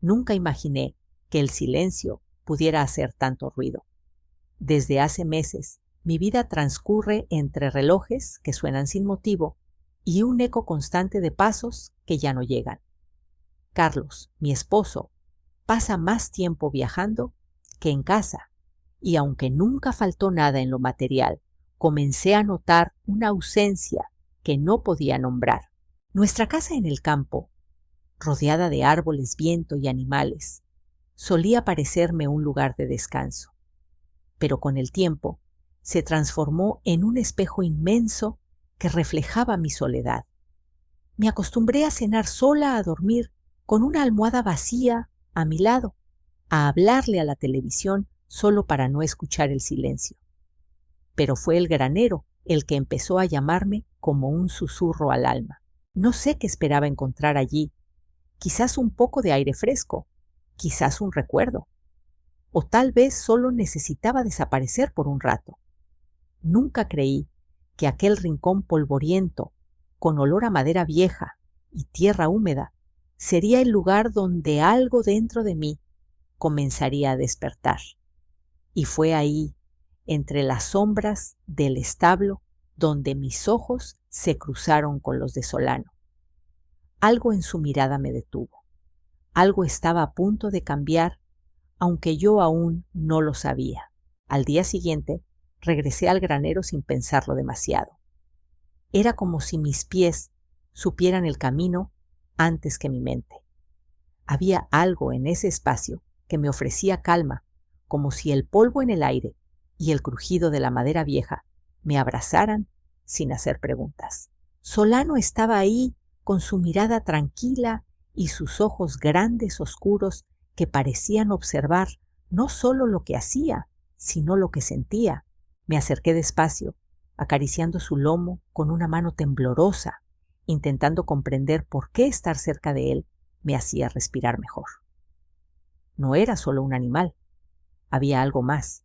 Nunca imaginé que el silencio pudiera hacer tanto ruido. Desde hace meses, mi vida transcurre entre relojes que suenan sin motivo y un eco constante de pasos que ya no llegan. Carlos, mi esposo, pasa más tiempo viajando que en casa, y aunque nunca faltó nada en lo material, comencé a notar una ausencia que no podía nombrar. Nuestra casa en el campo, rodeada de árboles, viento y animales, solía parecerme un lugar de descanso, pero con el tiempo se transformó en un espejo inmenso que reflejaba mi soledad. Me acostumbré a cenar sola, a dormir con una almohada vacía a mi lado, a hablarle a la televisión solo para no escuchar el silencio. Pero fue el granero el que empezó a llamarme como un susurro al alma. No sé qué esperaba encontrar allí, quizás un poco de aire fresco, quizás un recuerdo, o tal vez solo necesitaba desaparecer por un rato. Nunca creí que aquel rincón polvoriento, con olor a madera vieja y tierra húmeda, sería el lugar donde algo dentro de mí comenzaría a despertar. Y fue ahí, entre las sombras del establo, donde mis ojos se cruzaron con los de Solano. Algo en su mirada me detuvo. Algo estaba a punto de cambiar, aunque yo aún no lo sabía. Al día siguiente, regresé al granero sin pensarlo demasiado. Era como si mis pies supieran el camino antes que mi mente. Había algo en ese espacio que me ofrecía calma, como si el polvo en el aire y el crujido de la madera vieja me abrazaran sin hacer preguntas. Solano estaba ahí con su mirada tranquila y sus ojos grandes oscuros que parecían observar no solo lo que hacía, sino lo que sentía. Me acerqué despacio, acariciando su lomo con una mano temblorosa, intentando comprender por qué estar cerca de él me hacía respirar mejor. No era solo un animal, había algo más.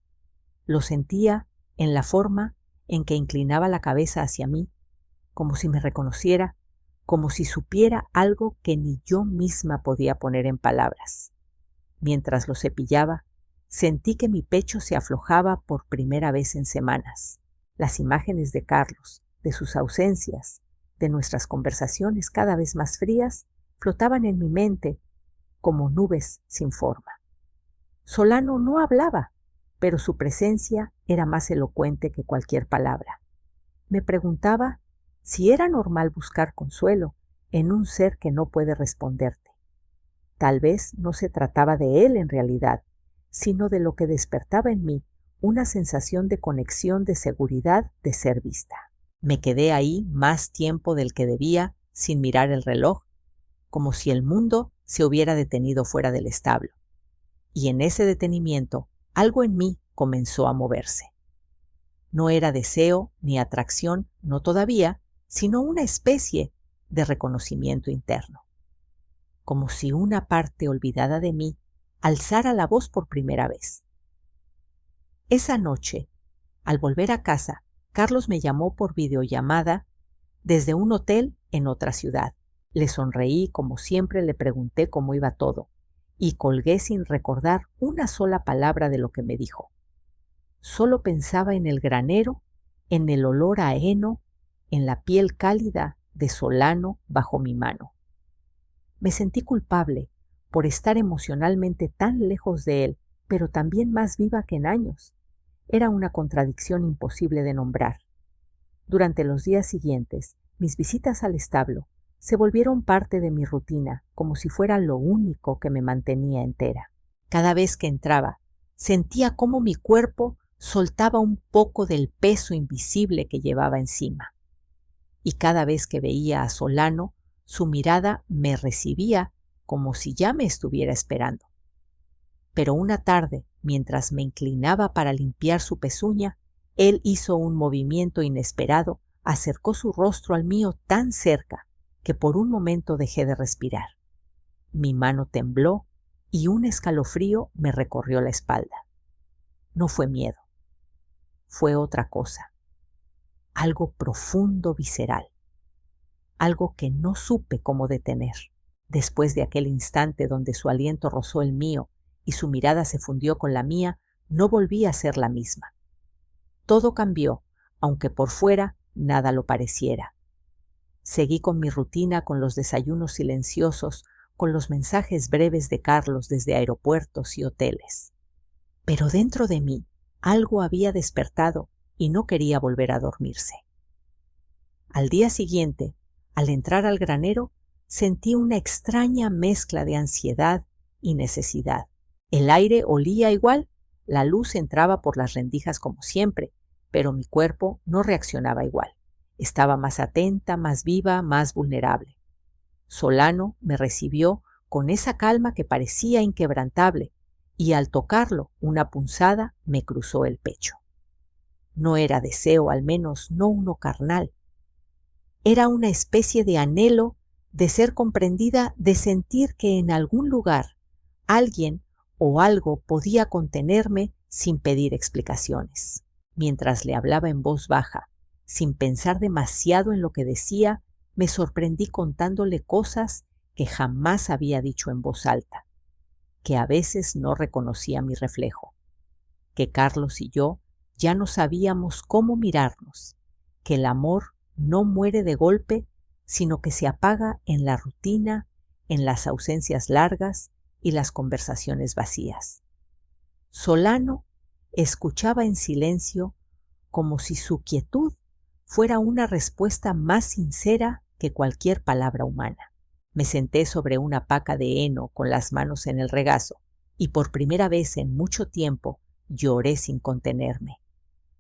Lo sentía en la forma en que inclinaba la cabeza hacia mí, como si me reconociera, como si supiera algo que ni yo misma podía poner en palabras. Mientras lo cepillaba, sentí que mi pecho se aflojaba por primera vez en semanas. Las imágenes de Carlos, de sus ausencias, de nuestras conversaciones cada vez más frías, flotaban en mi mente como nubes sin forma. Solano no hablaba, pero su presencia era más elocuente que cualquier palabra. Me preguntaba si era normal buscar consuelo en un ser que no puede responderte. Tal vez no se trataba de él en realidad, sino de lo que despertaba en mí una sensación de conexión, de seguridad, de ser vista. Me quedé ahí más tiempo del que debía, sin mirar el reloj, como si el mundo se hubiera detenido fuera del establo. Y en ese detenimiento, algo en mí comenzó a moverse. No era deseo ni atracción, no todavía, sino una especie de reconocimiento interno. Como si una parte olvidada de mí alzara la voz por primera vez. Esa noche, al volver a casa, Carlos me llamó por videollamada desde un hotel en otra ciudad. Le sonreí, como siempre, le pregunté cómo iba todo, y colgué sin recordar una sola palabra de lo que me dijo. Solo pensaba en el granero, en el olor a heno, en la piel cálida de Solano bajo mi mano. Me sentí culpable por estar emocionalmente tan lejos de él, pero también más viva que en años. Era una contradicción imposible de nombrar. Durante los días siguientes, mis visitas al establo se volvieron parte de mi rutina, como si fuera lo único que me mantenía entera. Cada vez que entraba, sentía cómo mi cuerpo soltaba un poco del peso invisible que llevaba encima. Y cada vez que veía a Solano, su mirada me recibía como si ya me estuviera esperando. Pero una tarde, mientras me inclinaba para limpiar su pezuña, él hizo un movimiento inesperado, acercó su rostro al mío tan cerca que por un momento dejé de respirar. Mi mano tembló y un escalofrío me recorrió la espalda. No fue miedo, fue otra cosa, algo profundo, visceral, algo que no supe cómo detener. Después de aquel instante donde su aliento rozó el mío y su mirada se fundió con la mía, no volví a ser la misma. Todo cambió, aunque por fuera nada lo pareciera. Seguí con mi rutina, con los desayunos silenciosos, con los mensajes breves de Carlos desde aeropuertos y hoteles. Pero dentro de mí algo había despertado y no quería volver a dormirse. Al día siguiente, al entrar al granero, sentí una extraña mezcla de ansiedad y necesidad. El aire olía igual, la luz entraba por las rendijas como siempre, pero mi cuerpo no reaccionaba igual. Estaba más atenta, más viva, más vulnerable. Solano me recibió con esa calma que parecía inquebrantable, y al tocarlo, una punzada me cruzó el pecho. No era deseo, al menos no uno carnal. Era una especie de anhelo de ser comprendida, de sentir que en algún lugar alguien o algo podía contenerme sin pedir explicaciones. Mientras le hablaba en voz baja, sin pensar demasiado en lo que decía, me sorprendí contándole cosas que jamás había dicho en voz alta, que a veces no reconocía mi reflejo, que Carlos y yo ya no sabíamos cómo mirarnos, que el amor no muere de golpe, sino que se apaga en la rutina, en las ausencias largas y las conversaciones vacías. Solano escuchaba en silencio, como si su quietud fuera una respuesta más sincera que cualquier palabra humana. Me senté sobre una paca de heno con las manos en el regazo y por primera vez en mucho tiempo lloré sin contenerme.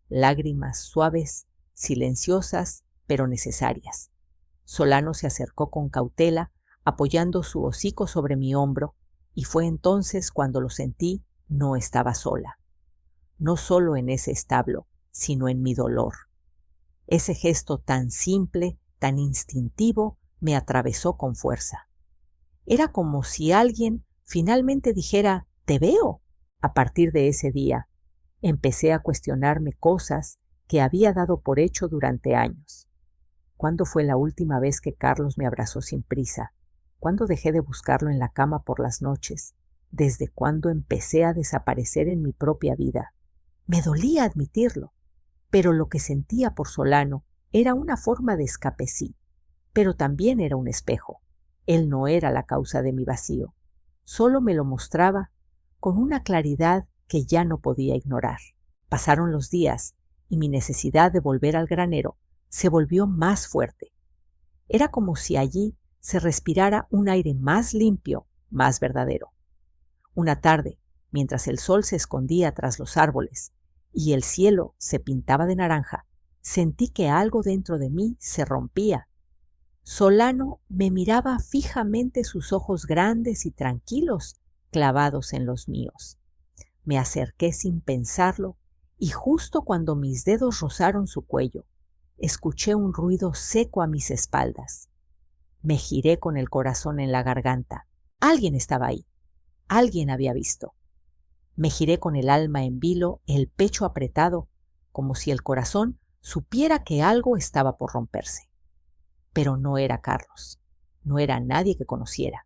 Lágrimas suaves, silenciosas, pero necesarias. Solano se acercó con cautela, apoyando su hocico sobre mi hombro, y fue entonces cuando lo sentí, no estaba sola. No solo en ese establo, sino en mi dolor. Ese gesto tan simple, tan instintivo, me atravesó con fuerza. Era como si alguien finalmente dijera, «Te veo». A partir de ese día, empecé a cuestionarme cosas que había dado por hecho durante años. ¿Cuándo fue la última vez que Carlos me abrazó sin prisa? ¿Cuándo dejé de buscarlo en la cama por las noches? ¿Desde cuándo empecé a desaparecer en mi propia vida? Me dolía admitirlo, pero lo que sentía por Solano era una forma de escape, sí, pero también era un espejo. Él no era la causa de mi vacío, solo me lo mostraba con una claridad que ya no podía ignorar. Pasaron los días y mi necesidad de volver al granero se volvió más fuerte. Era como si allí se respirara un aire más limpio, más verdadero. Una tarde, mientras el sol se escondía tras los árboles y el cielo se pintaba de naranja, sentí que algo dentro de mí se rompía. Solano me miraba fijamente, sus ojos grandes y tranquilos clavados en los míos. Me acerqué sin pensarlo y justo cuando mis dedos rozaron su cuello, escuché un ruido seco a mis espaldas. Me giré con el corazón en la garganta. Alguien estaba ahí. Alguien había visto. Me giré con el alma en vilo, el pecho apretado, como si el corazón supiera que algo estaba por romperse. Pero no era Carlos. No era nadie que conociera.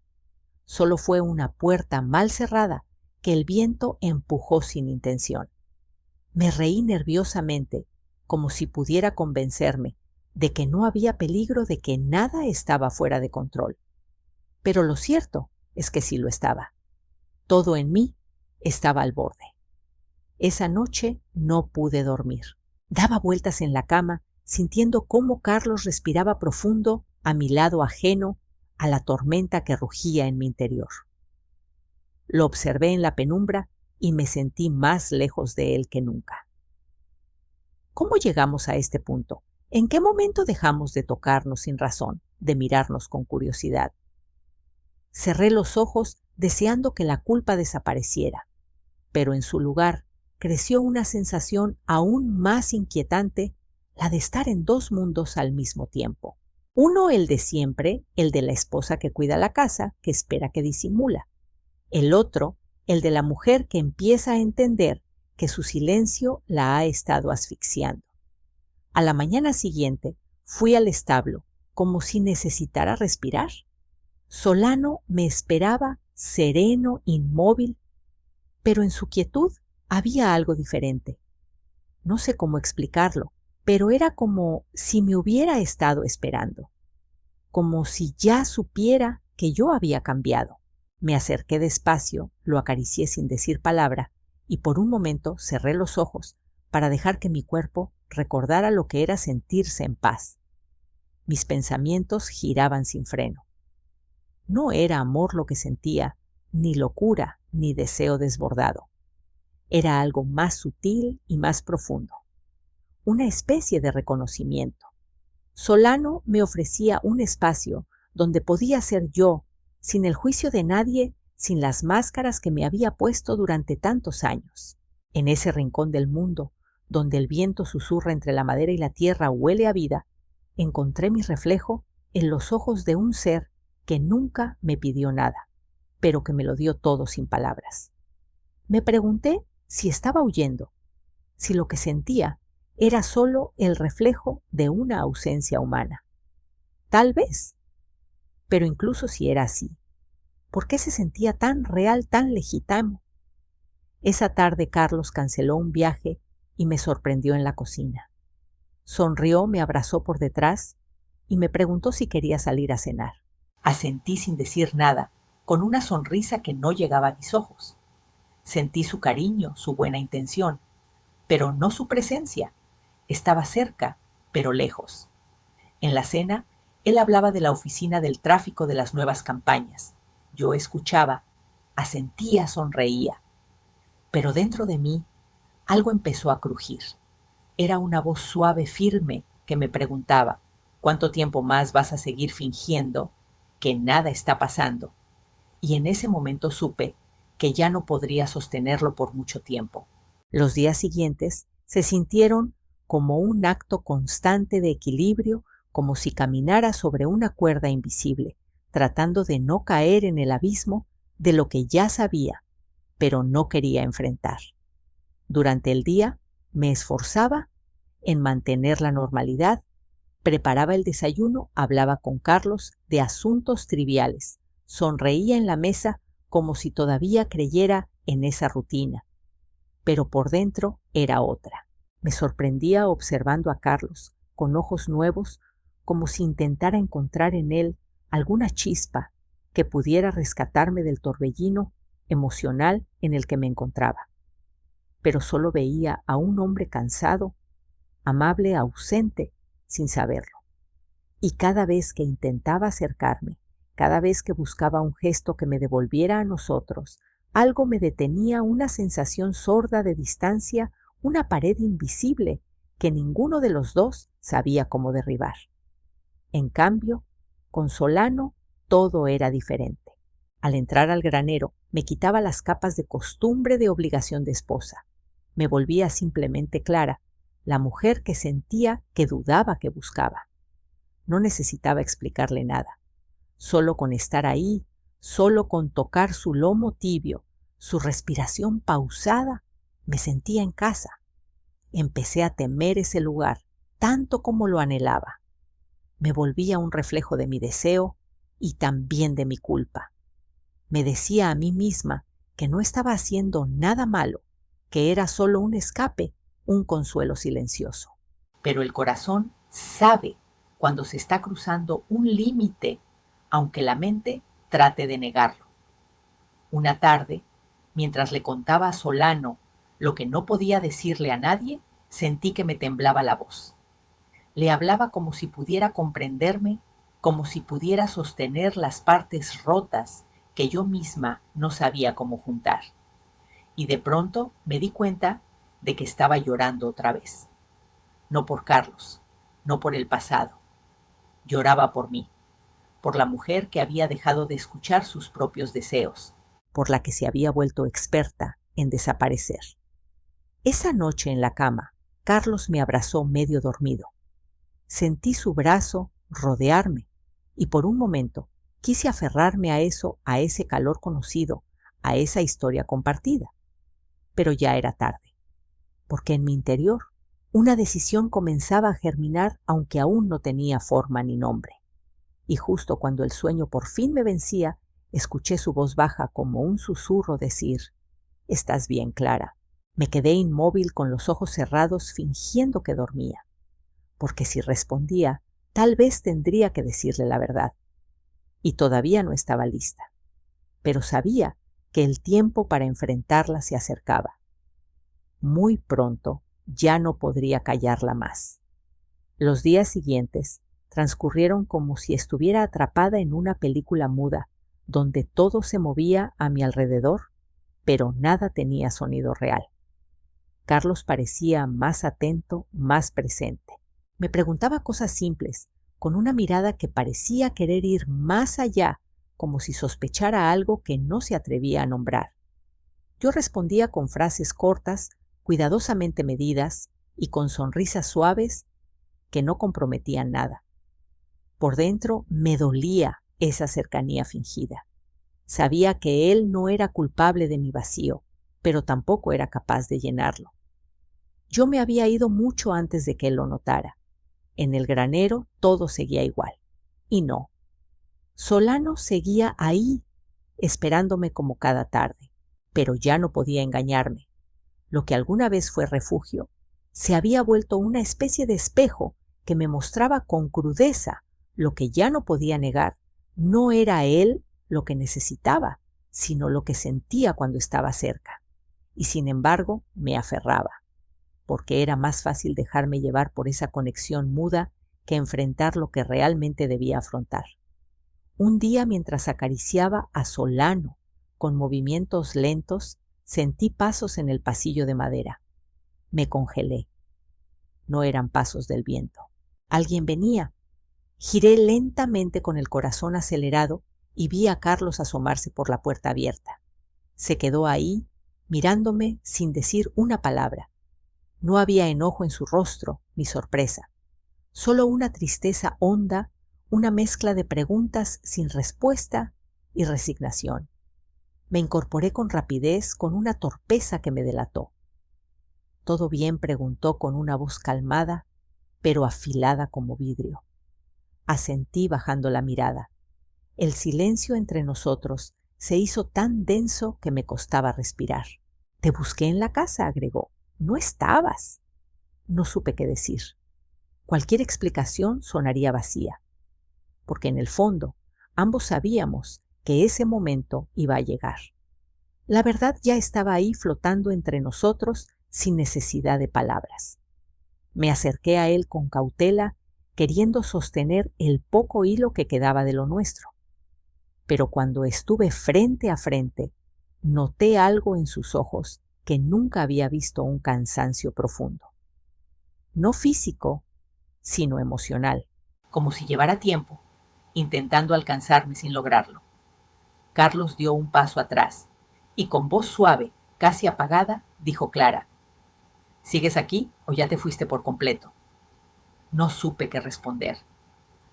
Solo fue una puerta mal cerrada que el viento empujó sin intención. Me reí nerviosamente, como si pudiera convencerme de que no había peligro, de que nada estaba fuera de control. Pero lo cierto es que sí lo estaba. Todo en mí estaba al borde. Esa noche no pude dormir. Daba vueltas en la cama, sintiendo cómo Carlos respiraba profundo a mi lado, ajeno a la tormenta que rugía en mi interior. Lo observé en la penumbra y me sentí más lejos de él que nunca. ¿Cómo llegamos a este punto? ¿En qué momento dejamos de tocarnos sin razón, de mirarnos con curiosidad? Cerré los ojos deseando que la culpa desapareciera, pero en su lugar creció una sensación aún más inquietante, la de estar en dos mundos al mismo tiempo. Uno, el de siempre, el de la esposa que cuida la casa, que espera, que disimula. El otro, el de la mujer que empieza a entender que su silencio la ha estado asfixiando. A la mañana siguiente fui al establo como si necesitara respirar. Solano me esperaba sereno, inmóvil, pero en su quietud había algo diferente. No sé cómo explicarlo, pero era como si me hubiera estado esperando, como si ya supiera que yo había cambiado. Me acerqué despacio, lo acaricié sin decir palabra y por un momento cerré los ojos para dejar que mi cuerpo recordara lo que era sentirse en paz. Mis pensamientos giraban sin freno. No era amor lo que sentía, ni locura, ni deseo desbordado. Era algo más sutil y más profundo. Una especie de reconocimiento. Solano me ofrecía un espacio donde podía ser yo, sin el juicio de nadie, sin las máscaras que me había puesto durante tantos años. En ese rincón del mundo, donde el viento susurra entre la madera y la tierra huele a vida, encontré mi reflejo en los ojos de un ser que nunca me pidió nada, pero que me lo dio todo sin palabras. Me pregunté si estaba huyendo, si lo que sentía era solo el reflejo de una ausencia humana. Tal vez, pero incluso si era así, ¿por qué se sentía tan real, tan legítimo? Esa tarde Carlos canceló un viaje y me sorprendió en la cocina. Sonrió, me abrazó por detrás y me preguntó si quería salir a cenar. Asentí sin decir nada, con una sonrisa que no llegaba a mis ojos. Sentí su cariño, su buena intención, pero no su presencia. Estaba cerca, pero lejos. En la cena, él hablaba de la oficina del tráfico de las nuevas campañas. Yo escuchaba, asentía, sonreía. Pero dentro de mí, algo empezó a crujir. Era una voz suave, firme, que me preguntaba, ¿cuánto tiempo más vas a seguir fingiendo que nada está pasando? Y en ese momento supe que ya no podría sostenerlo por mucho tiempo. Los días siguientes se sintieron como un acto constante de equilibrio, como si caminara sobre una cuerda invisible, tratando de no caer en el abismo de lo que ya sabía, pero no quería enfrentar. Durante el día me esforzaba en mantener la normalidad, preparaba el desayuno, hablaba con Carlos de asuntos triviales, sonreía en la mesa como si todavía creyera en esa rutina, pero por dentro era otra. Me sorprendía observando a Carlos con ojos nuevos, como si intentara encontrar en él alguna chispa que pudiera rescatarme del torbellino emocional en el que me encontraba. Pero solo veía a un hombre cansado, amable, ausente, sin saberlo. Y cada vez que intentaba acercarme, cada vez que buscaba un gesto que me devolviera a nosotros, algo me detenía, una sensación sorda de distancia, una pared invisible que ninguno de los dos sabía cómo derribar. En cambio, con Solano todo era diferente. Al entrar al granero, me quitaba las capas de costumbre, de obligación de esposa. Me volvía simplemente Clara, la mujer que sentía, que dudaba, que buscaba. No necesitaba explicarle nada. Solo con estar ahí, solo con tocar su lomo tibio, su respiración pausada, me sentía en casa. Empecé a temer ese lugar, tanto como lo anhelaba. Me volvía un reflejo de mi deseo y también de mi culpa. Me decía a mí misma que no estaba haciendo nada malo, que era solo un escape, un consuelo silencioso. Pero el corazón sabe cuando se está cruzando un límite, aunque la mente trate de negarlo. Una tarde, mientras le contaba a Solano lo que no podía decirle a nadie, sentí que me temblaba la voz. Le hablaba como si pudiera comprenderme, como si pudiera sostener las partes rotas que yo misma no sabía cómo juntar. Y de pronto me di cuenta de que estaba llorando otra vez. No por Carlos, no por el pasado. Lloraba por mí, por la mujer que había dejado de escuchar sus propios deseos, por la que se había vuelto experta en desaparecer. Esa noche en la cama, Carlos me abrazó medio dormido. Sentí su brazo rodearme y por un momento quise aferrarme a eso, a ese calor conocido, a esa historia compartida. Pero ya era tarde, porque en mi interior una decisión comenzaba a germinar aunque aún no tenía forma ni nombre. y justo cuando el sueño por fin me vencía, escuché su voz baja como un susurro decir: «Estás bien, Clara». Me quedé inmóvil con los ojos cerrados fingiendo que dormía, porque si respondía, tal vez tendría que decirle la verdad. Y todavía no estaba lista, pero sabía que el tiempo para enfrentarla se acercaba. Muy pronto ya no podría callarla más. Los días siguientes transcurrieron como si estuviera atrapada en una película muda, donde todo se movía a mi alrededor, pero nada tenía sonido real. Carlos parecía más atento, más presente. Me preguntaba cosas simples, con una mirada que parecía querer ir más allá, como si sospechara algo que no se atrevía a nombrar. Yo respondía con frases cortas, cuidadosamente medidas y con sonrisas suaves que no comprometían nada. Por dentro me dolía esa cercanía fingida. Sabía que él no era culpable de mi vacío, pero tampoco era capaz de llenarlo. Yo me había ido mucho antes de que él lo notara. En el granero todo seguía igual. Y no. Solano seguía ahí, esperándome como cada tarde, pero ya no podía engañarme. Lo que alguna vez fue refugio se había vuelto una especie de espejo que me mostraba con crudeza lo que ya no podía negar. No era él lo que necesitaba, sino lo que sentía cuando estaba cerca. Y sin embargo me aferraba, porque era más fácil dejarme llevar por esa conexión muda que enfrentar lo que realmente debía afrontar. Un día, mientras acariciaba a Solano con movimientos lentos, sentí pasos en el pasillo de madera. Me congelé. No eran pasos del viento. Alguien venía. Giré lentamente con el corazón acelerado y vi a Carlos asomarse por la puerta abierta. Se quedó ahí, mirándome sin decir una palabra. No había enojo en su rostro, ni sorpresa. Solo una tristeza honda, una mezcla de preguntas sin respuesta y resignación. Me incorporé con rapidez, con una torpeza que me delató. «¿Todo bien?», preguntó con una voz calmada, pero afilada como vidrio. Asentí bajando la mirada. El silencio entre nosotros se hizo tan denso que me costaba respirar. «Te busqué en la casa», agregó. «No estabas». No supe qué decir. Cualquier explicación sonaría vacía, porque en el fondo ambos sabíamos que ese momento iba a llegar. La verdad ya estaba ahí flotando entre nosotros sin necesidad de palabras. Me acerqué a él con cautela, queriendo sostener el poco hilo que quedaba de lo nuestro. Pero cuando estuve frente a frente, noté algo en sus ojos que nunca había visto: un cansancio profundo. No físico, sino emocional, como si llevara tiempo, intentando alcanzarme sin lograrlo. Carlos dio un paso atrás y con voz suave, casi apagada, dijo Clara: «¿Sigues aquí o ya te fuiste por completo?». No supe qué responder.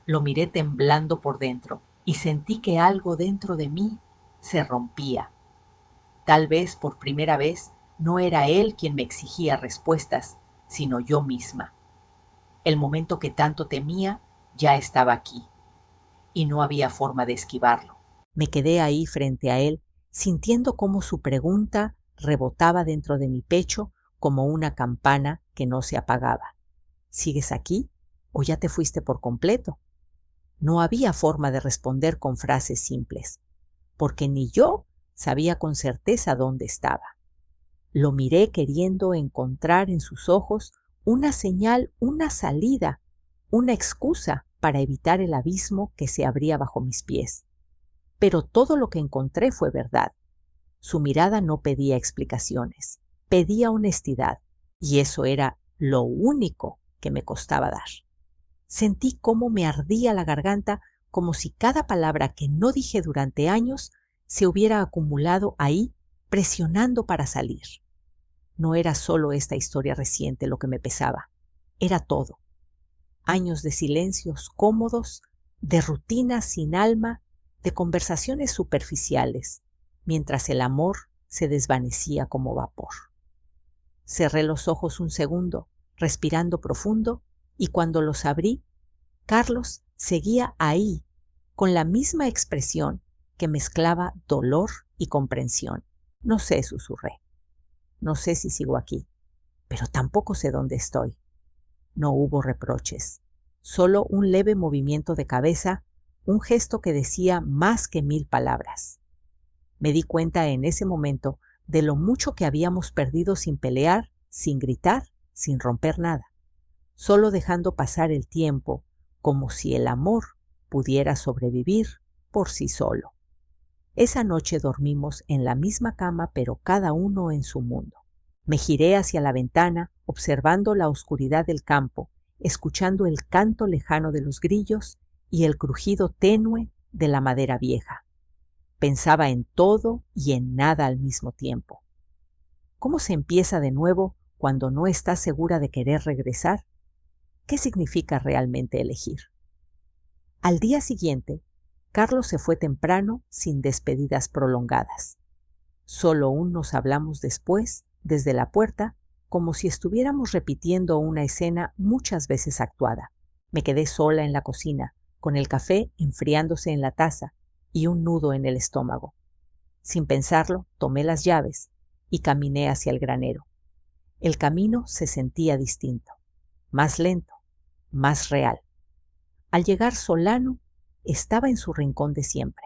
Lo miré temblando por dentro y sentí que algo dentro de mí se rompía. Tal vez por primera vez no era él quien me exigía respuestas, sino yo misma. El momento que tanto temía ya estaba aquí, y no había forma de esquivarlo. Me quedé ahí frente a él, sintiendo cómo su pregunta rebotaba dentro de mi pecho como una campana que no se apagaba. «¿Sigues aquí o ya te fuiste por completo?». No había forma de responder con frases simples, porque ni yo sabía con certeza dónde estaba. Lo miré queriendo encontrar en sus ojos una señal, una salida, una excusa para evitar el abismo que se abría bajo mis pies. Pero todo lo que encontré fue verdad. Su mirada no pedía explicaciones, pedía honestidad, y eso era lo único que me costaba dar. Sentí cómo me ardía la garganta, como si cada palabra que no dije durante años se hubiera acumulado ahí, presionando para salir. No era solo esta historia reciente lo que me pesaba, era todo. Años de silencios cómodos, de rutinas sin alma, de conversaciones superficiales, mientras el amor se desvanecía como vapor. Cerré los ojos un segundo, respirando profundo, y cuando los abrí, Carlos seguía ahí, con la misma expresión que mezclaba dolor y comprensión. No sé, susurré. No sé si sigo aquí, pero tampoco sé dónde estoy. No hubo reproches, solo un leve movimiento de cabeza, un gesto que decía más que 1000 palabras. Me di cuenta en ese momento de lo mucho que habíamos perdido sin pelear, sin gritar, sin romper nada, solo dejando pasar el tiempo como si el amor pudiera sobrevivir por sí solo. Esa noche dormimos en la misma cama, pero cada uno en su mundo. Me giré hacia la ventana, observando la oscuridad del campo, escuchando el canto lejano de los grillos y el crujido tenue de la madera vieja. Pensaba en todo y en nada al mismo tiempo. ¿Cómo se empieza de nuevo cuando no estás segura de querer regresar? ¿Qué significa realmente elegir? Al día siguiente, Carlos se fue temprano sin despedidas prolongadas. Solo aún nos hablamos después, desde la puerta, como si estuviéramos repitiendo una escena muchas veces actuada. Me quedé sola en la cocina, con el café enfriándose en la taza y un nudo en el estómago. Sin pensarlo, tomé las llaves y caminé hacia el granero. El camino se sentía distinto, más lento, más real. Al llegar Solano, estaba en su rincón de siempre.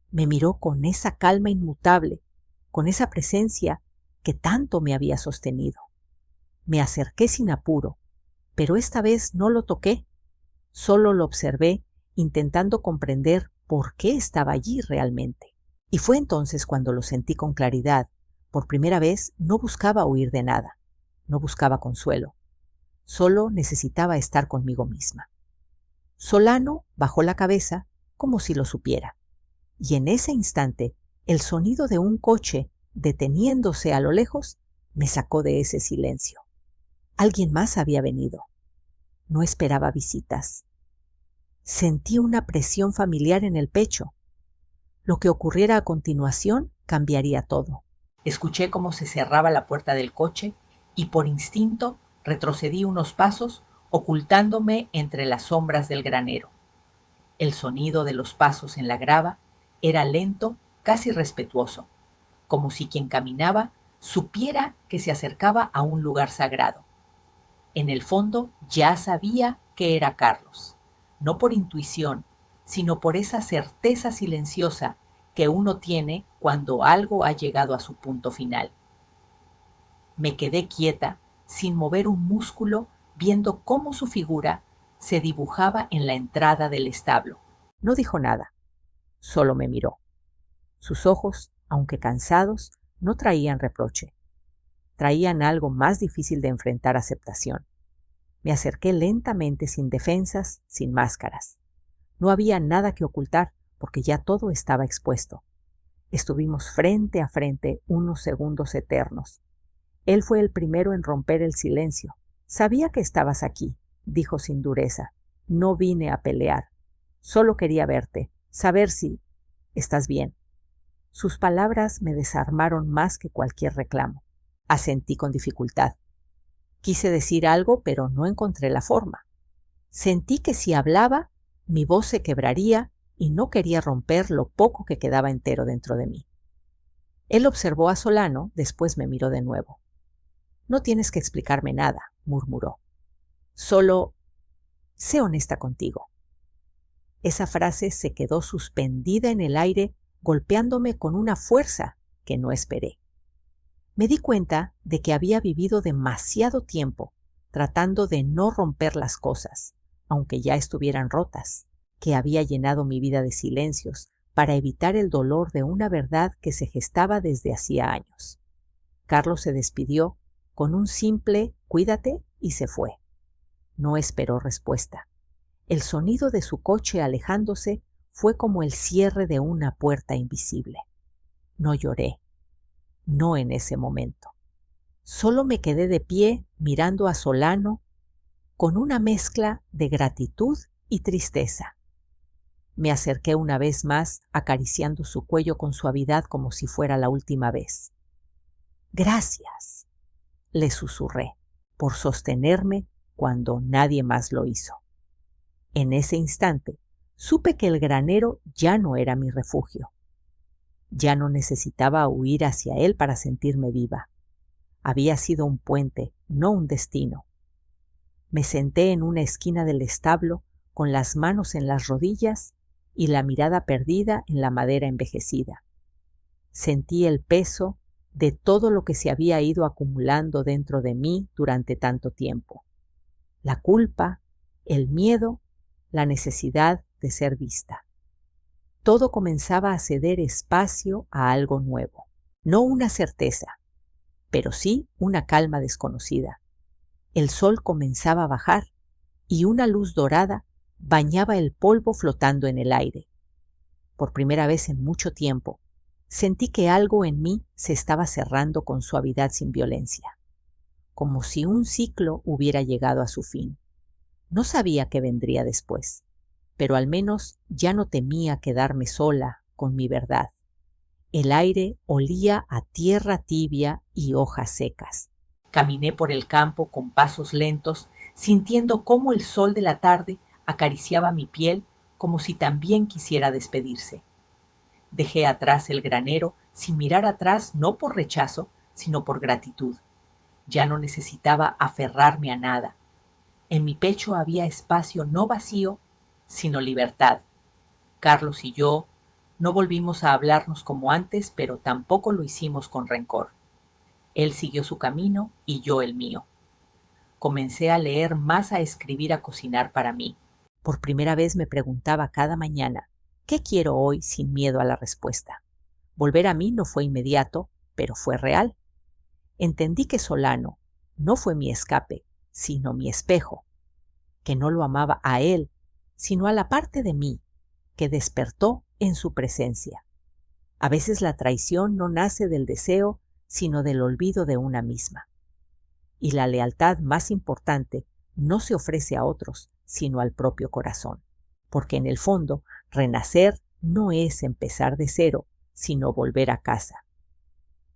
Me miró con esa calma inmutable, con esa presencia que tanto me había sostenido. Me acerqué sin apuro, pero esta vez no lo toqué. Solo lo observé, intentando comprender por qué estaba allí realmente. Y fue entonces cuando lo sentí con claridad. Por primera vez no buscaba huir de nada, no buscaba consuelo. Solo necesitaba estar conmigo misma. Solano bajó la cabeza como si lo supiera, y en ese instante el sonido de un coche deteniéndose a lo lejos me sacó de ese silencio. Alguien más había venido. No esperaba visitas. Sentí una presión familiar en el pecho. Lo que ocurriera a continuación cambiaría todo. Escuché cómo se cerraba la puerta del coche y por instinto retrocedí unos pasos, ocultándome entre las sombras del granero. El sonido de los pasos en la grava era lento, casi respetuoso, como si quien caminaba supiera que se acercaba a un lugar sagrado. En el fondo ya sabía que era Carlos, no por intuición, sino por esa certeza silenciosa que uno tiene cuando algo ha llegado a su punto final. Me quedé quieta, sin mover un músculo, viendo cómo su figura se dibujaba en la entrada del establo. No dijo nada, solo me miró. Sus ojos, aunque cansados, no traían reproche. Traían algo más difícil de enfrentar: aceptación. Me acerqué lentamente, sin defensas, sin máscaras. No había nada que ocultar, porque ya todo estaba expuesto. Estuvimos frente a frente unos segundos eternos. Él fue el primero en romper el silencio. Sabía que estabas aquí, dijo sin dureza. No vine a pelear. Solo quería verte, saber si estás bien. Sus palabras me desarmaron más que cualquier reclamo. Asentí con dificultad. Quise decir algo, pero no encontré la forma. Sentí que si hablaba, mi voz se quebraría y no quería romper lo poco que quedaba entero dentro de mí. Él observó a Solano, después me miró de nuevo. No tienes que explicarme nada, murmuró. Solo sé honesta contigo. Esa frase se quedó suspendida en el aire, golpeándome con una fuerza que no esperé. Me di cuenta de que había vivido demasiado tiempo tratando de no romper las cosas, aunque ya estuvieran rotas, que había llenado mi vida de silencios para evitar el dolor de una verdad que se gestaba desde hacía años. Carlos se despidió con un simple «cuídate» y se fue. No esperó respuesta. El sonido de su coche alejándose fue como el cierre de una puerta invisible. No lloré, no en ese momento. Solo me quedé de pie mirando a Solano con una mezcla de gratitud y tristeza. Me acerqué una vez más, acariciando su cuello con suavidad como si fuera la última vez. «Gracias», le susurré, «por sostenerme cuando nadie más lo hizo». En ese instante, supe que el granero ya no era mi refugio. Ya no necesitaba huir hacia él para sentirme viva. Había sido un puente, no un destino. Me senté en una esquina del establo con las manos en las rodillas y la mirada perdida en la madera envejecida. Sentí el peso de todo lo que se había ido acumulando dentro de mí durante tanto tiempo. La culpa, el miedo, la necesidad de ser vista. Todo comenzaba a ceder espacio a algo nuevo. No una certeza, pero sí una calma desconocida. El sol comenzaba a bajar y una luz dorada bañaba el polvo flotando en el aire. Por primera vez en mucho tiempo, sentí que algo en mí se estaba cerrando con suavidad sin violencia, como si un ciclo hubiera llegado a su fin. No sabía qué vendría después, pero al menos ya no temía quedarme sola con mi verdad. El aire olía a tierra tibia y hojas secas. Caminé por el campo con pasos lentos, sintiendo cómo el sol de la tarde acariciaba mi piel como si también quisiera despedirse. Dejé atrás el granero sin mirar atrás, no por rechazo, sino por gratitud. Ya no necesitaba aferrarme a nada. En mi pecho había espacio no vacío, sino libertad. Carlos y yo no volvimos a hablarnos como antes, pero tampoco lo hicimos con rencor. Él siguió su camino y yo el mío. Comencé a leer más, a escribir, a cocinar para mí. Por primera vez me preguntaba cada mañana, ¿qué quiero hoy sin miedo a la respuesta? Volver a mí no fue inmediato, pero fue real. Entendí que Solano no fue mi escape, sino mi espejo, que no lo amaba a él, sino a la parte de mí que despertó en su presencia. A veces la traición no nace del deseo, sino del olvido de una misma. Y la lealtad más importante no se ofrece a otros, sino al propio corazón, porque en el fondo, renacer no es empezar de cero, sino volver a casa,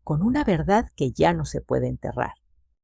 con una verdad que ya no se puede enterrar.